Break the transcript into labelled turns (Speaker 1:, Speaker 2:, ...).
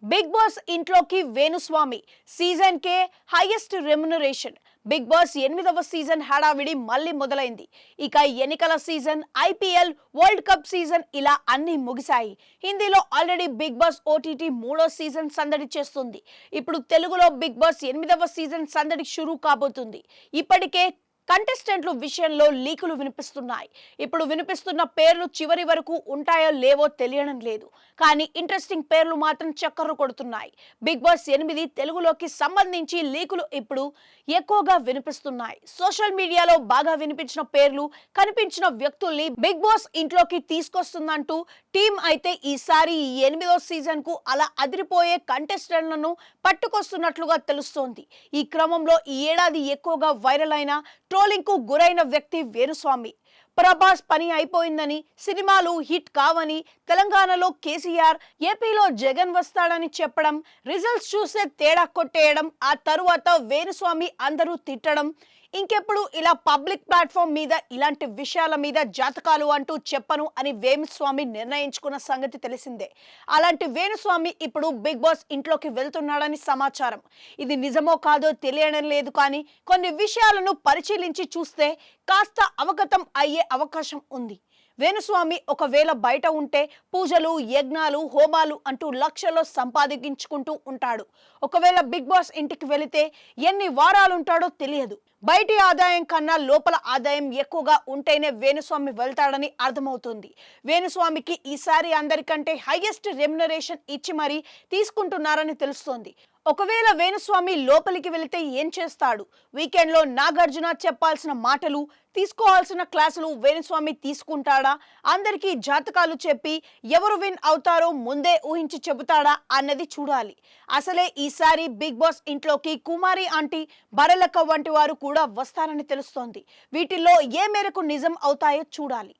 Speaker 1: Big boss ఇంట్లోకి Venu Swamy season కే highest remuneration. Big boss 8వ season హడావిడి మళ్ళీ మొదలైంది. ఇక ఎన్నికల season, IPL, world cup season ఇలా అన్ని ముగిశాయి. హిందీలో ఆల్రెడీ బిగ్ బాస్ ఓటీటీ 3వ సీజన్ సందడి చేస్తుంది. ఇప్పుడు తెలుగులో బిగ్ బాస్ 8వ సీజన్ సందడి షురూ కాబోతుంది. ఇప్పటికే కంటెస్టెంట్లు విషయంలో లీకులు వినిపిస్తున్నాయి. ఇప్పుడు వినిపిస్తున్న పేర్లు చివరి వరకు ఉంటాయో లేవో తెలియడం లేదు. కానీ ఇంట్రెస్టింగ్ పేర్లు మాత్రం చక్కర్లు కొడుతున్నాయి. బిగ్ బాస్ 8 తెలుగులోకి సంబంధించి లీకులు ఇప్పుడు ఎక్కువగా వినిపిస్తున్నాయి. సోషల్ మీడియాలో బాగా వినిపించిన పేర్లు, కనిపించిన వ్యక్తుల్ని బిగ్ బాస్ ఇంట్లోకి తీసుకొస్తుందంటూ టీం అయితే ఈసారి 8వ సీజన్ కు అలా అదిరిపోయే కంటెస్టెంట్లను పట్టుకొస్తున్నట్లుగా తెలుస్తోంది. ఈ క్రమంలో ఈ ఏడాది ఎక్కువగా వైరల్ అయిన ట్రోలింగ్ కు గురైన వ్యక్తి వేణుస్వామి. ప్రభాస్ పని అయిపోయిందని, సినిమాలు హిట్ కావని, తెలంగాణలో కేసీఆర్, ఏపీలో జగన్ వస్తాడని చెప్పడం, రిజల్ట్స్ చూసే తేడా కొట్టేయడం, ఆ తరువాత వేణుస్వామి అందరూ తిట్టడం, ఇంకెప్పుడు ఇలా పబ్లిక్ ప్లాట్ఫామ్ మీద ఇలాంటి విషయాల మీద జాతకాలు అంటూ చెప్పను అని వేణుస్వామి నిర్ణయించుకున్న సంగతి తెలిసిందే. అలాంటి వేణుస్వామి ఇప్పుడు బిగ్ బాస్ ఇంట్లోకి వెళ్తున్నాడని సమాచారం. ఇది నిజమో కాదో తెలియడం లేదు, కానీ కొన్ని విషయాలను పరిశీలించి చూస్తే కాస్త అవగతం అయ్యే అవకాశం ఉంది. వేణుస్వామి ఒకవేళ బయట ఉంటే పూజలు, యజ్ఞాలు, హోమాలు అంటూ లక్షల్లో సంపాదించుకుంటూ ఉంటాడు. ఒకవేళ బిగ్ బాస్ ఇంటికి వెళితే ఎన్ని వారాలుంటాడో తెలియదు. బయటి ఆదాయం కన్నా లోపల ఆదాయం ఎక్కువగా ఉంటేనే వేణుస్వామి వెళ్తాడని అర్థమవుతుంది. వేణుస్వామికి ఈసారి అందరికంటే హైయెస్ట్ రెమ్యునరేషన్ ఇచ్చి మరీ తీసుకుంటున్నారని తెలుస్తోంది. ఒకవేళ వేణుస్వామి లోపలికి వెళితే ఏం చేస్తాడు? వీకెండ్లో నాగార్జున చెప్పాల్సిన మాటలు, తీసుకోవాల్సిన క్లాసులు వేణుస్వామి తీసుకుంటాడా? అందరికీ జాతకాలు చెప్పి ఎవరు విన్ అవుతారో ముందే ఊహించి చెబుతాడా అన్నది చూడాలి. అసలే ఈసారి బిగ్ బాస్ ఇంట్లోకి కుమారి ఆంటీ, బరలక్క వంటి వారు కూడా వస్తారని తెలుస్తోంది. వీటిల్లో ఏ మేరకు నిజం అవుతాయో చూడాలి.